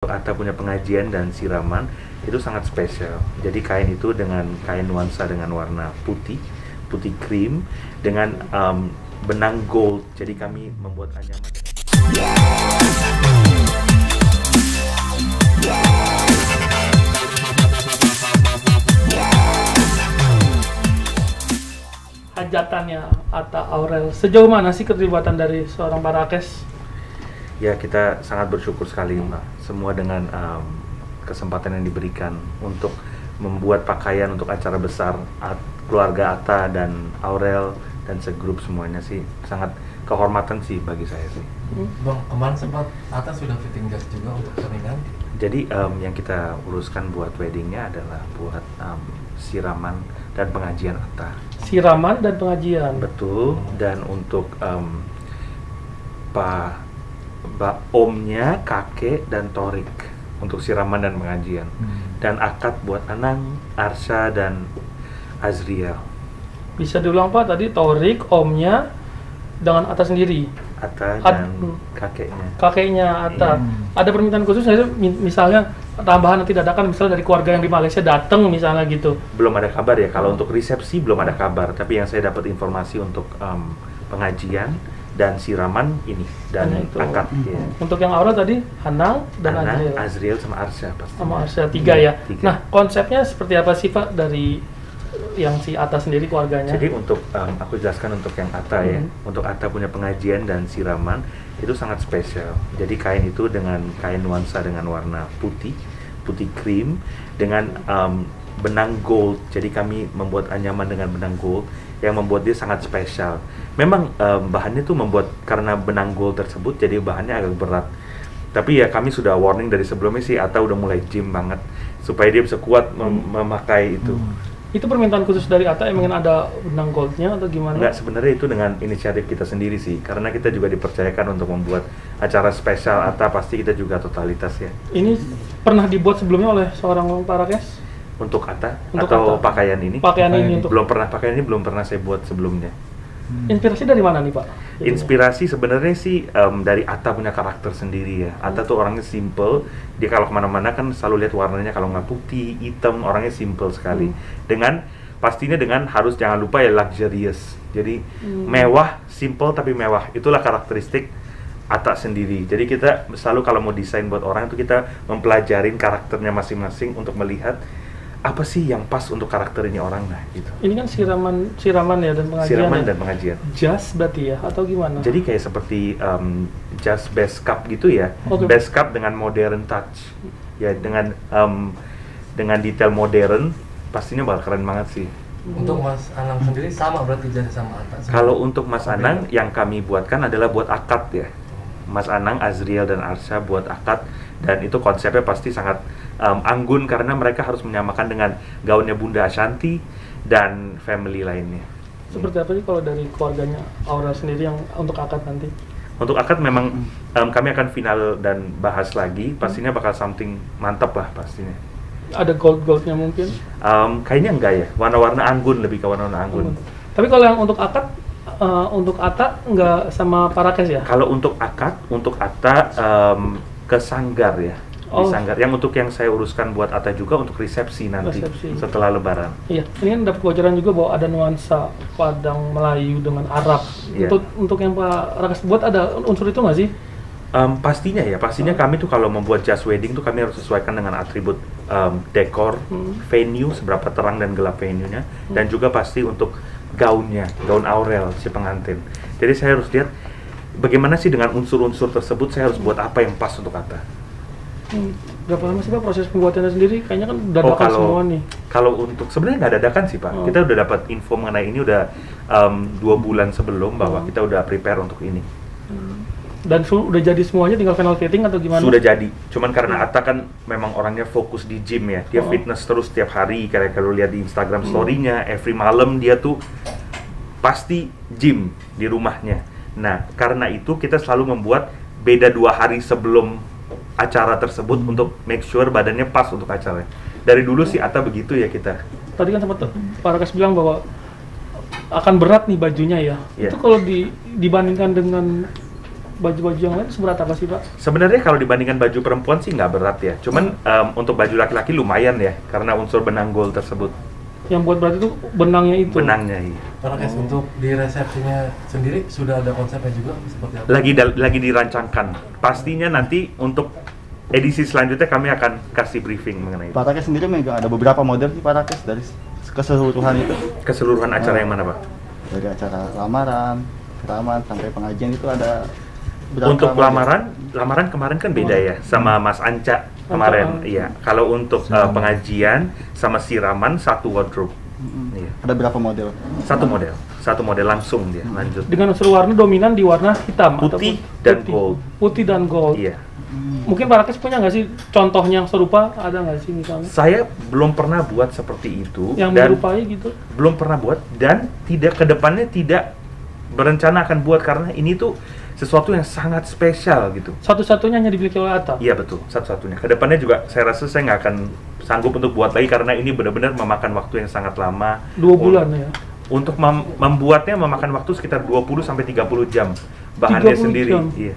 untuk Atta punya pengajian dan siraman itu sangat spesial. Jadi kain itu dengan kain nuansa dengan warna putih krim dengan benang gold. Jadi kami membuat anyaman. Hajatannya Atta Aurel, sejauh mana sih keterlibatan dari seorang parakes? Ya, kita sangat bersyukur sekali Mbak, semua dengan kesempatan yang diberikan untuk membuat pakaian untuk acara besar keluarga Atta dan Aurel dan segrup semuanya sih sangat kehormatan sih bagi saya sih. Bang, kemarin sempat Atta sudah fitting jas juga untuk pernikahan. Jadi yang kita uruskan buat weddingnya adalah buat siraman dan pengajian Atta. Siraman dan pengajian. Betul. Dan untuk omnya, kakek dan Torik untuk siraman dan pengajian. Dan akad buat Anang, Arsha dan Azriel. Bisa diulang Pak tadi, Torik, omnya dengan Atta sendiri. Atta dan kakeknya. Kakeknya Atta. Ada permintaan khusus nggak sih? Misalnya tambahan nanti dadakan, misalnya dari keluarga yang di Malaysia datang misalnya gitu. Belum ada kabar ya. Kalau untuk resepsi belum ada kabar. Tapi yang saya dapat informasi untuk pengajian dan siraman ini dan akad. Ya. Untuk yang Aurel tadi Anang dan Azriel sama Arsha pasti. Sama Arsha, tiga ya. Tiga. Nah, konsepnya seperti apa sih Pak dari yang si Atta sendiri keluarganya? Jadi untuk aku jelaskan untuk yang Atta ya. Untuk Atta punya pengajian dan siraman itu sangat spesial. Jadi kain itu dengan kain nuansa dengan warna putih krim dengan benang gold. Jadi kami membuat anyaman dengan benang gold yang membuat dia sangat spesial. Memang bahannya tuh membuat karena benang gold tersebut jadi bahannya agak berat. Tapi ya kami sudah warning dari sebelumnya sih, Atta udah mulai gym banget supaya dia bisa kuat memakai itu. Itu permintaan khusus dari Atta, emang ada benang goldnya atau gimana? Enggak, sebenarnya itu dengan inisiatif kita sendiri sih, karena kita juga dipercayakan untuk membuat acara spesial Atta, pasti kita juga totalitas ya. Ini pernah dibuat sebelumnya oleh seorang parakes? Untuk Atta? Untuk atau Atta. pakaian ini? Pakaian ini untuk... Pakaian ini belum pernah saya buat sebelumnya. Inspirasi dari mana nih Pak? Inspirasi sebenarnya sih dari Atta punya karakter sendiri ya. Atta tuh orangnya simple. Dia kalau kemana-mana kan selalu lihat warnanya, kalau nggak putih, hitam, orangnya simple sekali. Pastinya dengan harus jangan lupa ya luxurious. Jadi mewah, simple tapi mewah. Itulah karakteristik Atta sendiri. Jadi kita selalu kalau mau desain buat orang itu kita mempelajarin karakternya masing-masing untuk melihat apa sih yang pas untuk karakter ini orang, nah gitu. Ini kan siraman ya dan pengajian. Siraman ya? Dan pengajian. Jas berarti ya atau gimana? Jadi kayak seperti jas base cup gitu ya. Base cup dengan modern touch. Ya dengan detail modern, pastinya bakal keren banget sih. Untuk Mas Anang sendiri sama berarti jadi sama Atta? Kalau untuk Mas Anang yang kami buatkan adalah buat akad ya. Mas Anang, Azriel dan Arsha buat akad, dan itu konsepnya pasti sangat anggun karena mereka harus menyamakan dengan gaunnya Bunda Ashanti dan family lainnya. Seperti apa sih kalau dari keluarganya Aurel sendiri yang untuk akad nanti? Untuk akad memang kami akan final dan bahas lagi, pastinya bakal something mantap lah pastinya. Ada gold-goldnya mungkin? Kayaknya enggak ya, warna-warna anggun, lebih ke warna-warna anggun. Tapi kalau yang untuk akad, untuk Atta nggak sama parakes ya? Kalau untuk akad, untuk Atta ke Sanggar ya. Di Sanggar. Yang untuk yang saya uruskan buat Atta juga untuk resepsi nanti setelah Lebaran. Iya, ini kan dapat bocoran juga bahwa ada nuansa Padang Melayu dengan Arab. Yeah. Untuk yang Pak Rakas buat ada unsur itu nggak sih? Pastinya ya, kami tuh kalau membuat jas wedding tuh kami harus sesuaikan dengan atribut dekor, venue, seberapa terang dan gelap venue-nya, dan juga pasti untuk gaunnya, gaun Aurel si pengantin. Jadi saya harus lihat bagaimana sih dengan unsur-unsur tersebut, saya harus buat apa yang pas untuk Atta. Berapa lama sih Pak proses pembuatannya sendiri? Kayaknya kan dadakan semua nih. Kalau untuk sebenarnya nggak dadakan sih Pak. Kita udah dapat info mengenai ini udah 2 bulan sebelum bahwa kita udah prepare untuk ini. Dan udah jadi semuanya, tinggal final fitting atau gimana? Sudah jadi. Cuman karena Atta kan memang orangnya fokus di gym ya. Dia fitness terus setiap hari. Kayak kalau lihat di Instagram story-nya, every malam dia tuh pasti gym di rumahnya. Nah, karena itu kita selalu membuat beda 2 hari sebelum acara tersebut untuk make sure badannya pas untuk acaranya. Dari dulu sih Atta begitu ya kita. Tadi kan sempat Pak Rakas bilang bahwa akan berat nih bajunya ya. Yeah. Itu kalau dibandingkan dengan baju-baju yang lain seberat apa sih Pak? Sebenarnya kalau dibandingkan baju perempuan sih nggak berat ya. Cuman untuk baju laki-laki lumayan ya, karena unsur benang gold tersebut. Yang buat berat itu benangnya itu? Benangnya, iya. Parakes untuk di resepsinya sendiri sudah ada konsepnya juga seperti apa? Lagi dirancangkan. Pastinya nanti untuk edisi selanjutnya kami akan kasih briefing mengenai itu. Parakes sendiri megang ada beberapa model sih Parakes dari keseluruhan itu. Keseluruhan acara yang mana Pak? Dari acara lamaran, siraman sampai pengajian itu ada berapa Untuk model? lamaran kemarin kan beda ya sama Mas Anca kemarin. Iya. Kalau untuk pengajian sama siraman satu wardrobe. Iya. Ada berapa model? Satu model langsung dia lanjut. Dengan unsur warna dominan di warna hitam Putih ataupun dan gold. Putih dan gold. Iya. Mungkin Parakes punya nggak sih contohnya yang serupa? Ada nggak sih misalnya? Saya belum pernah buat seperti itu Yang dan menyerupai gitu? belum pernah buat dan kedepannya tidak berencana akan buat karena ini tuh sesuatu yang sangat spesial gitu. Satu-satunya hanya dimiliki oleh Atta? Iya betul, satu-satunya. Kedepannya juga saya rasa saya nggak akan sanggup untuk buat lagi karena ini benar-benar memakan waktu yang sangat lama. 2 bulan ya? Untuk membuatnya memakan waktu sekitar 20 sampai 30 jam bahannya 30 sendiri. jam? Iya.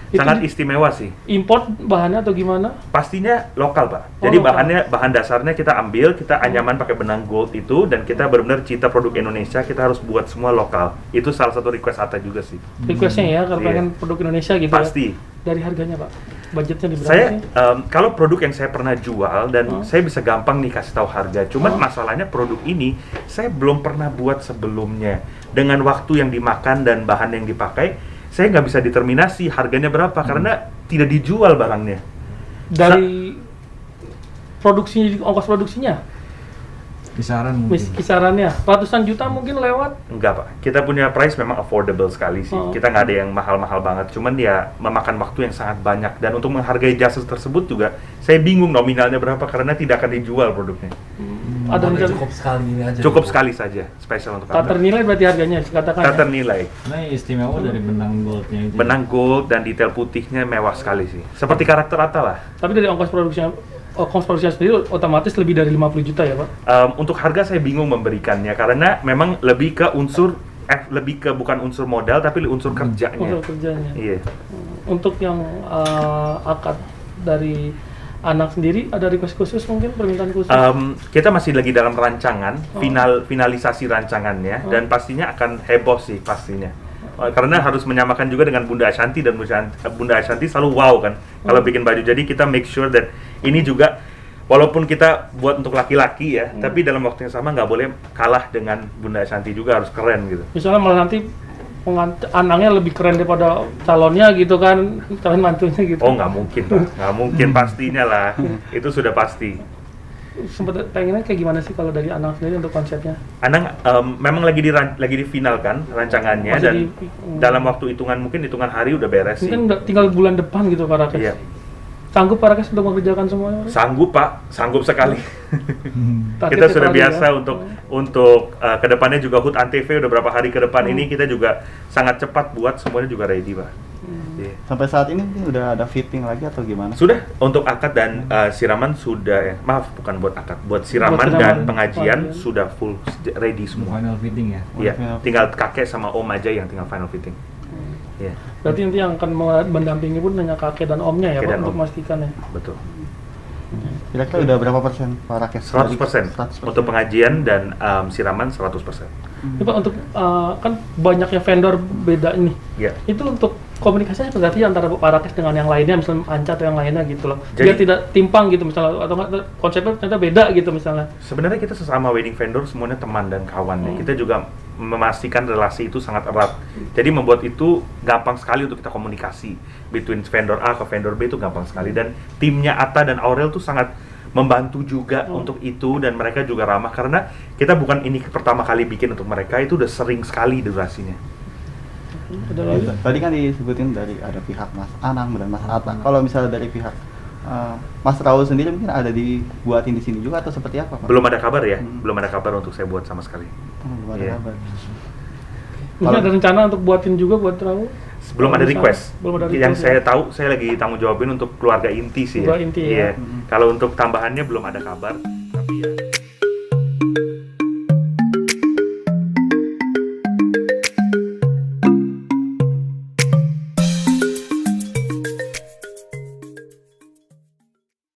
Itu Sangat istimewa sih. Import bahannya atau gimana? Pastinya lokal, Pak. Oh, Jadi lokal. bahan dasarnya kita ambil, kita anyaman pakai benang gold itu dan kita benar-benar cita produk Indonesia, kita harus buat semua lokal. Itu salah satu request Atta juga sih. Requestnya ya, kalau Iya. pengen produk Indonesia gitu Pasti. ya? Dari harganya Pak? Budgetnya di berapa Saya sih? kalau produk yang saya pernah jual dan saya bisa gampang nih kasih tahu harga. Cuman Oh. masalahnya produk ini saya belum pernah buat sebelumnya. Dengan waktu yang dimakan dan bahan yang dipakai, saya nggak bisa determinasi harganya berapa karena tidak dijual barangnya. Dari produksi, ongkos produksinya? Kisaran mungkin. Kisarannya? Ratusan juta mungkin lewat? Enggak Pak, kita punya price memang affordable sekali sih. Oh. Kita nggak ada yang mahal-mahal banget. Cuman ya memakan waktu yang sangat banyak dan untuk menghargai jasa tersebut juga saya bingung nominalnya berapa karena tidak akan dijual produknya. Ada Ada rencana? cukup sekali ini aja. Cukup gitu. sekali saja, spesial untuk Tak Anda. ternilai berarti harganya, katakan Tak ya? ternilai. Nah, istimewa dari benang goldnya itu. Benang gold dan detail putihnya mewah sekali sih. Seperti karakter Atta lah. Tapi dari ongkos produksinya sendiri otomatis lebih dari 50 juta ya Pak? Untuk harga saya bingung memberikannya karena memang lebih ke unsur lebih ke bukan unsur modal tapi unsur kerjanya. Untuk kerjanya. Iya. Untuk yang akad dari anak sendiri ada request khusus mungkin, permintaan khusus? Kita masih lagi dalam rancangan, finalisasi rancangannya dan pastinya akan heboh sih pastinya. Karena harus menyamakan juga dengan Bunda Ashanti dan Bunda Ashanti selalu wow kan kalau bikin baju. Jadi kita make sure that ini juga walaupun kita buat untuk laki-laki ya, tapi dalam waktu yang sama nggak boleh kalah dengan Bunda Ashanti juga, harus keren gitu. Misalnya malah nanti anaknya lebih keren daripada calonnya gitu kan, calon mantunya gitu. Oh nggak mungkin Pak, nggak mungkin pastinya lah, itu sudah pasti. Sempet pengennya kayak gimana sih kalau dari anak sendiri untuk konsepnya? Anang memang lagi difinalkan rancangannya Masih dan dalam di- waktu mungkin hitungan hari udah beres sih. Mungkin udah tinggal bulan depan gitu Parakes. Iya. Sanggup Parakes untuk mengerjakan semuanya? Sanggup Pak, sanggup sekali. Targetnya Kita sudah apalagi biasa ya? untuk kedepannya juga HUT Antv udah berapa hari ke depan ini kita juga sangat cepat buat semuanya juga ready Pak. Iya. Sampai saat ini mungkin udah ada fitting lagi atau gimana? Sudah untuk akad dan siraman sudah maaf bukan buat akad, buat siraman siraman dan dan pengajian pengajian. sudah full ready semua. Final fitting ya. Iya, Final tinggal kakek sama om aja yang tinggal final fitting. Iya, Berarti nanti yang akan mendampingi pun hanya kakek dan omnya ya Kakek Pak, dan untuk om. memastikan ya. betul. Kira-kira udah berapa persen Parakes? 100% 100%. untuk pengajian dan siraman 100%. Ini Pak untuk kan banyaknya vendor beda ini. Iya. Itu untuk komunikasinya berarti antara Parakes dengan yang lainnya, misalnya Anca atau yang lainnya gitu loh. Jadi- Biar tidak timpang gitu misalnya, atau nggak konsepnya ternyata beda gitu misalnya. Sebenarnya kita sesama wedding vendor semuanya teman dan kawan ya. Kita juga memastikan relasi itu sangat erat. Jadi membuat itu gampang sekali untuk kita komunikasi between vendor A ke vendor B itu gampang sekali dan timnya Atta dan Aurel tuh sangat membantu juga untuk itu dan mereka juga ramah karena kita bukan ini pertama kali bikin untuk mereka, itu udah sering sekali durasinya. Ada lagi? Tadi kan disebutin dari ada pihak Mas Anang dan Mas Atta. Kalau misalnya dari pihak Mas Raul sendiri mungkin ada dibuatin di sini juga atau seperti apa Pak? Belum ada kabar ya, belum ada kabar untuk saya buat sama sekali. Belum ada Iya. kabar. Mungkin ada rencana untuk buatin juga buat Raul? Belum ada request. Belum ada Yang request, saya ya? tahu, saya lagi tanggung jawabin untuk keluarga inti sih ya. Keluarga inti, ya. Iya. Kalau untuk tambahannya belum ada kabar, tapi ya